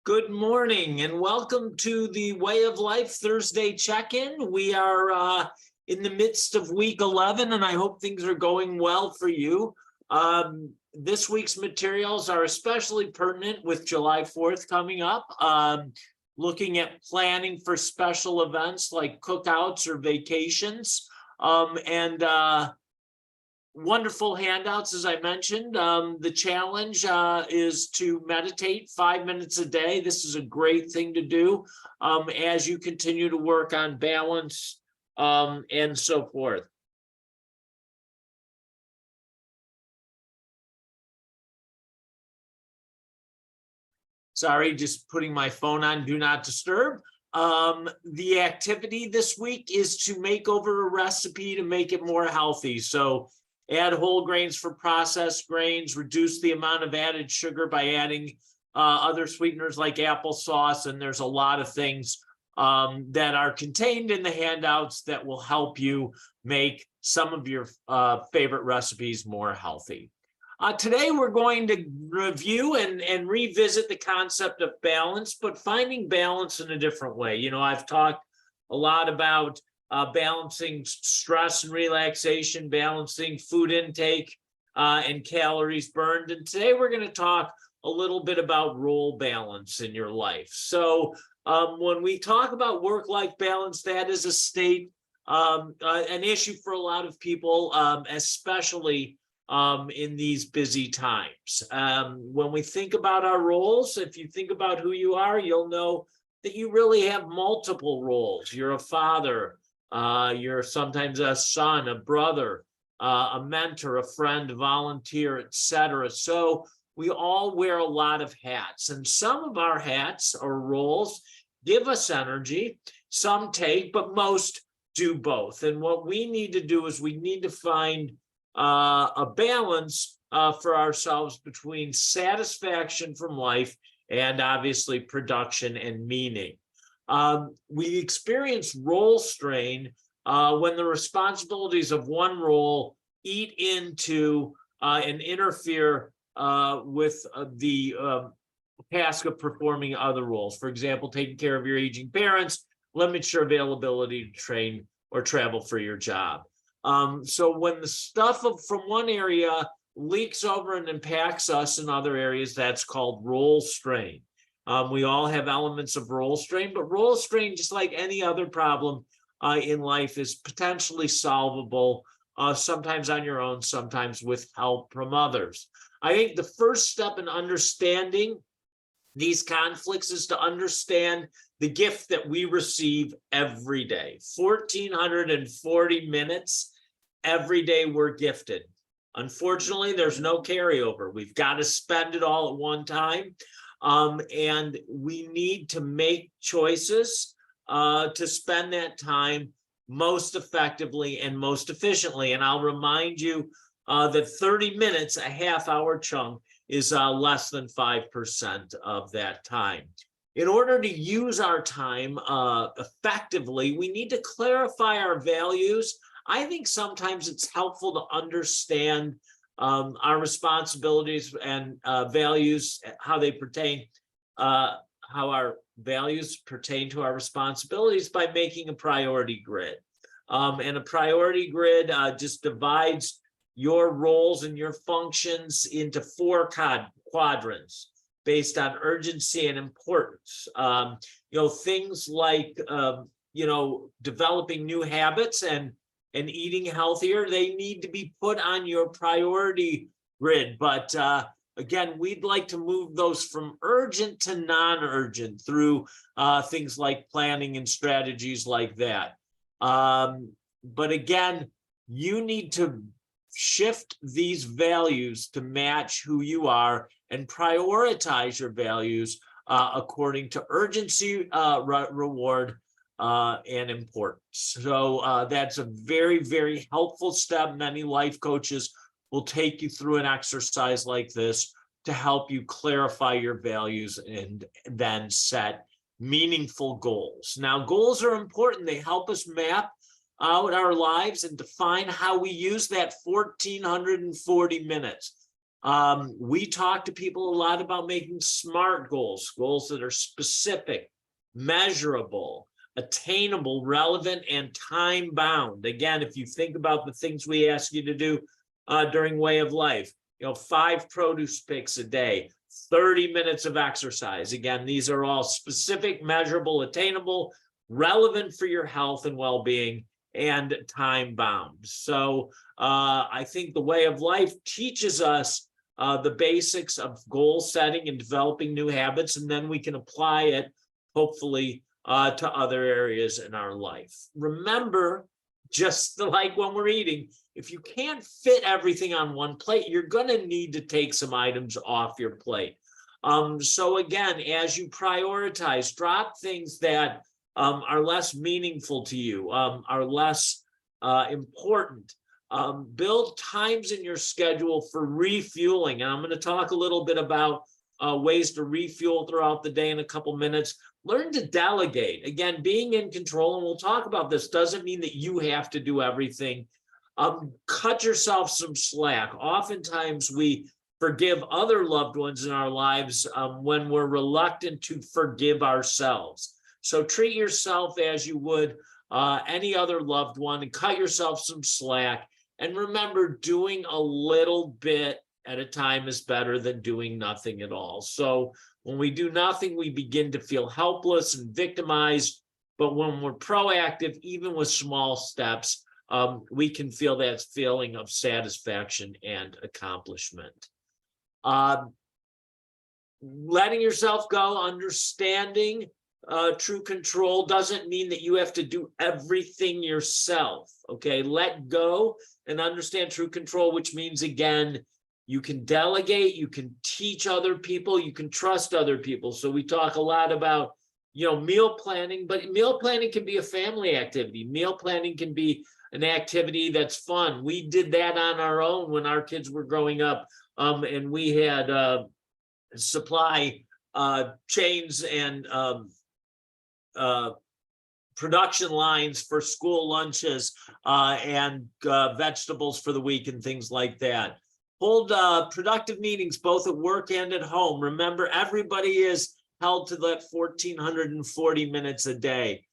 Good morning and welcome to the Way of Life Thursday check-in. We are in the midst of week 11 and I hope things are going well for you. This week's materials are especially pertinent with July 4th coming up, looking at planning for special events like cookouts or vacations, and wonderful handouts, as I mentioned. The challenge is to meditate 5 minutes a day. This is a great thing to do as you continue to work on balance and so forth. Sorry, just putting my phone on Do Not Disturb. The activity this week is to make over a recipe to make it more healthy. So add whole grains for processed grains, reduce the amount of added sugar by adding other sweeteners like applesauce. And there's a lot of things that are contained in the handouts that will help you make some of your favorite recipes more healthy. Today, we're going to review and revisit the concept of balance, but finding balance in a different way. You know, I've talked a lot about balancing stress and relaxation, balancing food intake and calories burned. And today we're going to talk a little bit about role balance in your life. So when we talk about work-life balance, that is a state, an issue for a lot of people, especially in these busy times. When we think about our roles, if you think about who you are, you'll know that you really have multiple roles. You're a father, you're sometimes a son, a brother, a mentor, a friend, a volunteer, etc. So we all wear a lot of hats, and some of our hats or roles give us energy, some take, but most do both. And what we need to do is we need to find a balance for ourselves between satisfaction from life and obviously production and meaning. We experience role strain when the responsibilities of one role eat into and interfere with the task of performing other roles. For example, taking care of your aging parents limits your availability to train or travel for your job. So when the stuff from one area leaks over and impacts us in other areas, that's called role strain. We all have elements of role strain, but role strain, just like any other problem in life, is potentially solvable, sometimes on your own, sometimes with help from others. I think the first step in understanding these conflicts is to understand the gift that we receive every day. 1,440 minutes every day we're gifted. Unfortunately, there's no carryover. We've got to spend it all at one time. And we need to make choices to spend that time most effectively and most efficiently. And I'll remind you that 30 minutes, a half-hour chunk, is less than 5% of that time. In order to use our time effectively, we need to clarify our values. I think sometimes it's helpful to understand our responsibilities and values, how they pertain, how our values pertain to our responsibilities by making a priority grid. And a priority grid just divides your roles and your functions into four quadrants based on urgency and importance. Things like, developing new habits and eating healthier, they need to be put on your priority grid. But again, we'd like to move those from urgent to non-urgent through things like planning and strategies like that. But again, you need to shift these values to match who you are and prioritize your values according to urgency, reward, and importance. So that's a very, very helpful step. Many life coaches will take you through an exercise like this to help you clarify your values and then set meaningful goals. Now, goals are important. They help us map out our lives and define how we use that 1,440 minutes. We talk to people a lot about making SMART goals, goals that are specific, measurable, attainable, relevant, and time bound. Again, if you think about the things we ask you to do during Way of Life, 5 produce picks a day, 30 minutes of exercise. Again, these are all specific, measurable, attainable, relevant for your health and well-being, and time bound. So I think the Way of Life teaches us the basics of goal setting and developing new habits, and then we can apply it, hopefully, to other areas in our life. Remember, just like when we're eating, if you can't fit everything on one plate, you're going to need to take some items off your plate. So again, as you prioritize, drop things that are less meaningful to you, are less important. Build times in your schedule for refueling. And I'm going to talk a little bit about ways to refuel throughout the day in a couple minutes. Learn to delegate. Again, being in control, and we'll talk about this, doesn't mean that you have to do everything. Cut yourself some slack. Oftentimes we forgive other loved ones in our lives when we're reluctant to forgive ourselves. So treat yourself as you would any other loved one, and cut yourself some slack. And remember, doing a little bit at a time is better than doing nothing at all. So when we do nothing, we begin to feel helpless and victimized. But when we're proactive, even with small steps, we can feel that feeling of satisfaction and accomplishment. Letting yourself go, understanding true control doesn't mean that you have to do everything yourself. Okay, let go and understand true control, which means, again, you can delegate, you can teach other people, you can trust other people. So we talk a lot about, meal planning, but meal planning can be a family activity. Meal planning can be an activity that's fun. We did that on our own when our kids were growing up, and we had supply chains and production lines for school lunches and vegetables for the week and things like that. Hold productive meetings both at work and at home. Remember, everybody is held to that 1,440 minutes a day.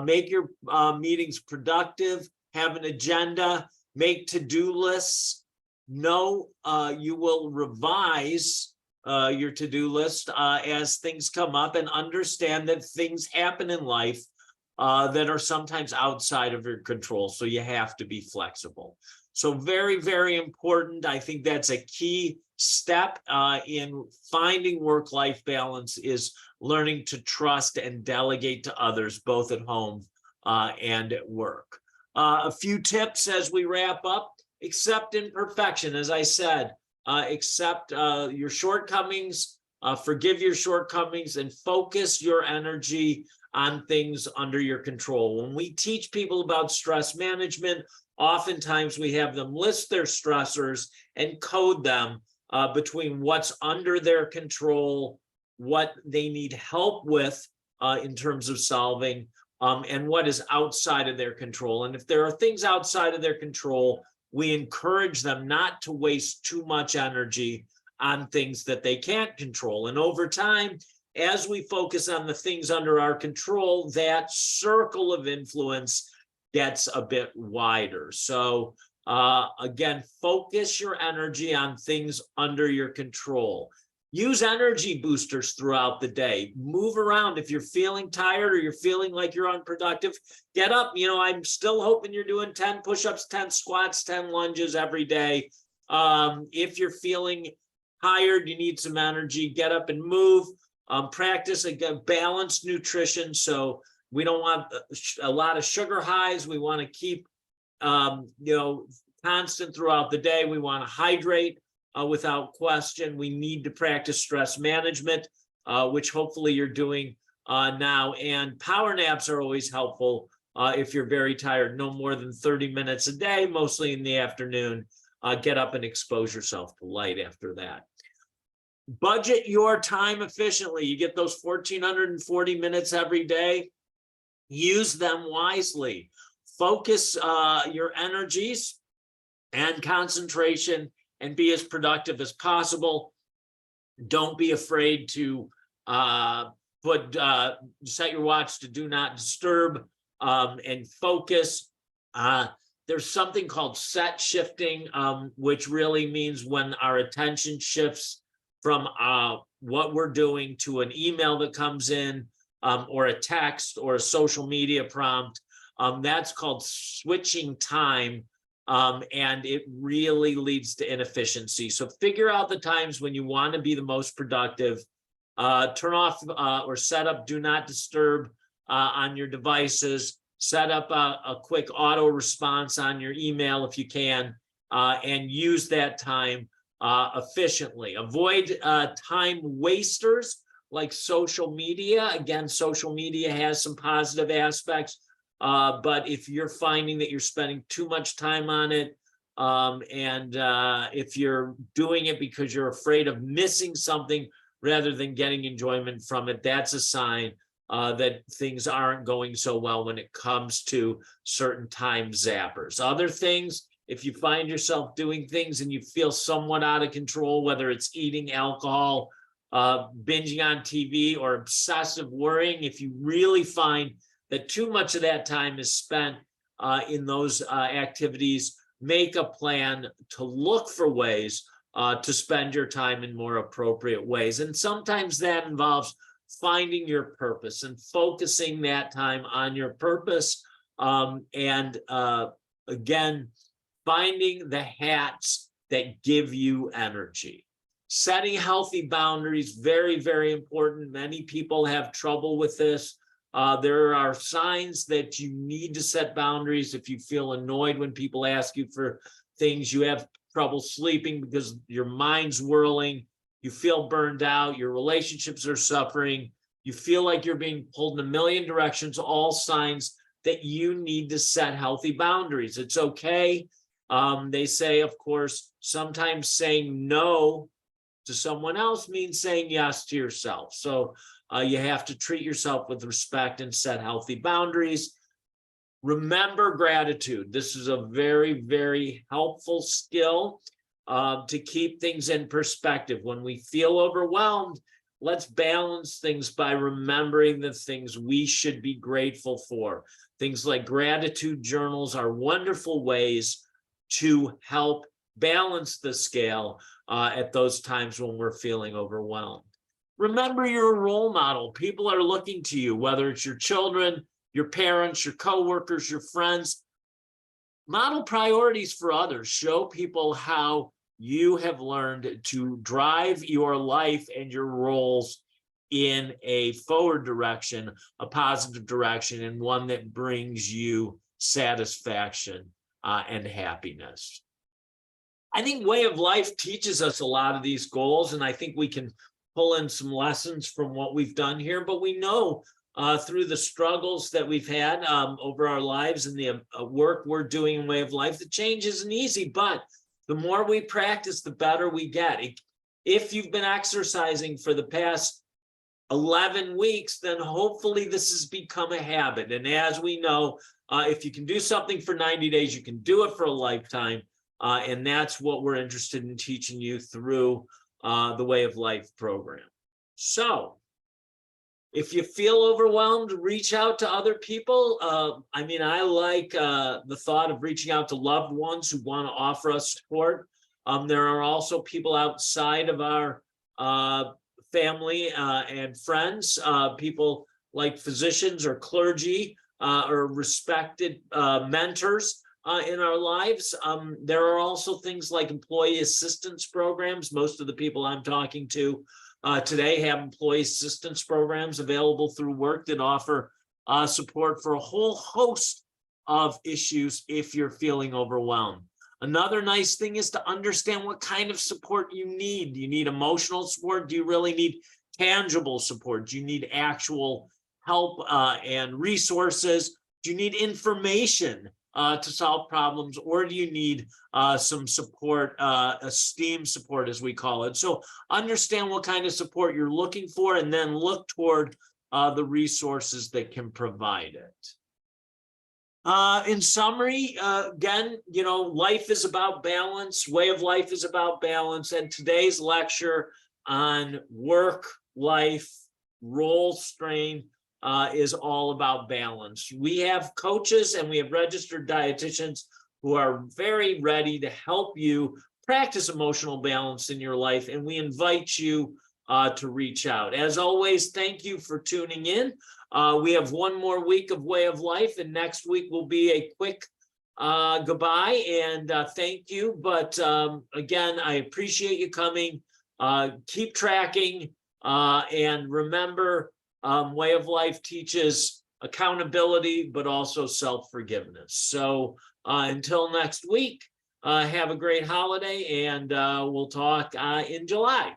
Make your meetings productive, have an agenda, make to-do lists. Know you will revise your to-do list as things come up, and understand that things happen in life that are sometimes outside of your control. So you have to be flexible. So very, very important. I think that's a key step in finding work-life balance, is learning to trust and delegate to others, both at home and at work. A few tips as we wrap up. Accept imperfection. As I said, accept your shortcomings, forgive your shortcomings, and focus your energy on things under your control. When we teach people about stress management, oftentimes we have them list their stressors and code them between what's under their control, what they need help with in terms of solving, and what is outside of their control. And if there are things outside of their control, we encourage them not to waste too much energy on things that they can't control. And over time, as we focus on the things under our control, that circle of influence gets a bit wider. So again, focus your energy on things under your control. Use energy boosters throughout the day. Move around. If you're feeling tired or you're feeling like you're unproductive, get up. I'm still hoping you're doing 10 push-ups, 10 squats, 10 lunges every day. If you're feeling tired, you need some energy, get up and move. Practice again balanced nutrition. So we don't want a lot of sugar highs. We want to keep constant throughout the day. We want to hydrate without question. We need to practice stress management, which hopefully you're doing now. And power naps are always helpful if you're very tired. No more than 30 minutes a day, mostly in the afternoon. Get up and expose yourself to light after that. Budget your time efficiently. You get those 1,440 minutes every day. Use them wisely. Focus your energies and concentration and be as productive as possible. Don't be afraid to set your watch to do not disturb, and focus. There's something called set shifting, which really means when our attention shifts from what we're doing to an email that comes in, or a text or a social media prompt. That's called switching time. And it really leads to inefficiency. So figure out the times when you want to be the most productive. Turn off or set up do not disturb on your devices. Set up a quick auto response on your email if you can, and use that time efficiently. Avoid time wasters like social media. Again, social media has some positive aspects. But if you're finding that you're spending too much time on it, and if you're doing it because you're afraid of missing something rather than getting enjoyment from it, that's a sign that things aren't going so well when it comes to certain time zappers. Other things, if you find yourself doing things and you feel somewhat out of control, whether it's eating alcohol, binging on TV, or obsessive worrying, if you really find that too much of that time is spent in those activities, make a plan to look for ways to spend your time in more appropriate ways. And sometimes that involves finding your purpose and focusing that time on your purpose. Again, finding the hats that give you energy. Setting healthy boundaries, very, very important. Many people have trouble with this. There are signs that you need to set boundaries. If you feel annoyed when people ask you for things, you have trouble sleeping because your mind's whirling, you feel burned out, your relationships are suffering, you feel like you're being pulled in a million directions, all signs that you need to set healthy boundaries. It's okay. They say, of course, sometimes saying no to someone else means saying yes to yourself. So you have to treat yourself with respect and set healthy boundaries. Remember gratitude. This is a very, very helpful skill to keep things in perspective. When we feel overwhelmed, let's balance things by remembering the things we should be grateful for. Things like gratitude journals are wonderful ways to help balance the scale at those times when we're feeling overwhelmed. Remember, you're a role model. People are looking to you, whether it's your children, your parents, your coworkers, your friends. Model priorities for others. Show people how you have learned to drive your life and your roles in a forward direction, a positive direction, and one that brings you satisfaction and happiness. I think Way of Life teaches us a lot of these goals, and I think we can pull in some lessons from what we've done here, but we know through the struggles that we've had over our lives and the work we're doing in Way of Life, the change isn't easy, but the more we practice, the better we get. If you've been exercising for the past 11 weeks, then hopefully this has become a habit. And as we know, if you can do something for 90 days, you can do it for a lifetime. And that's what we're interested in teaching you through the Way of Life program. So if you feel overwhelmed, reach out to other people. I mean, I like the thought of reaching out to loved ones who want to offer us support. There are also people outside of our family and friends, people like physicians or clergy or respected mentors in our lives. There are also things like employee assistance programs. Most of the people I'm talking to today have employee assistance programs available through work that offer support for a whole host of issues if you're feeling overwhelmed. Another nice thing is to understand what kind of support you need. Do you need emotional support? Do you really need tangible support? Do you need actual help and resources? Do you need information to solve problems, or do you need some support, esteem support, as we call it? So understand what kind of support you're looking for, and then look toward the resources that can provide it. In summary, again, life is about balance. Way of life is about balance. And today's lecture on work, life, role strain is all about balance. We have coaches and we have registered dietitians who are very ready to help you practice emotional balance in your life. And we invite you to reach out. As always, thank you for tuning in. We have one more week of Way of Life, and next week will be a quick goodbye and thank you. But again, I appreciate you coming. Keep tracking and remember, Way of Life teaches accountability, but also self-forgiveness. So until next week, have a great holiday, and we'll talk in July.